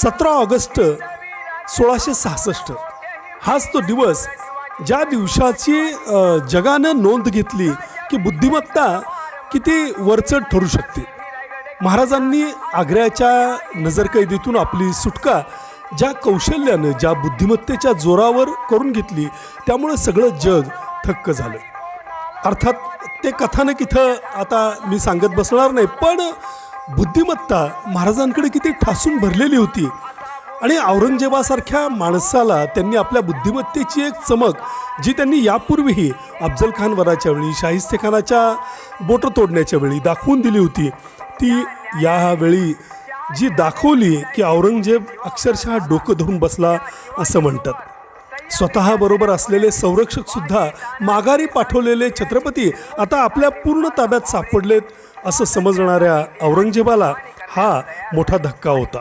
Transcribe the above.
17 August 1666 हाच तो दिवस ज्या दिवसाची जगानं नोंद घेतली की बुद्धिमत्ता किती वरचढ ठरू शकते. महाराजांनी आग्र्याच्या नजरकैदेतून आपली सुटका ज्या कौशल्यानं ज्या बुद्धिमत्तेच्या जोरावर करून घेतली त्यामुळे सगळं जग थक्क झालं. अर्थात ते कथानक इथं आता मी सांगत बसणार नाही, पण बुद्धिमत्ता महाराजांकडे किती ठासून भरलेली होती आणि औरंगजेबासारख्या माणसाला त्यांनी आपल्या बुद्धिमत्तेची एक चमक जी त्यांनी यापूर्वीही अफजल खान वराच्या वेळी शाहिस्तेखानाच्या बोटं तोडण्याच्या वेळी दाखवून दिली होती, ती यावेळी जी दाखवली की औरंगजेब अक्षरशः डोकं धरून बसला असं म्हणतात. स्वतःबरोबर असलेले संरक्षकसुद्धा माघारी पाठवलेले छत्रपती आता आपल्या पूर्ण ताब्यात सापडलेत असं समजणाऱ्या औरंगजेबाला हा मोठा धक्का होता.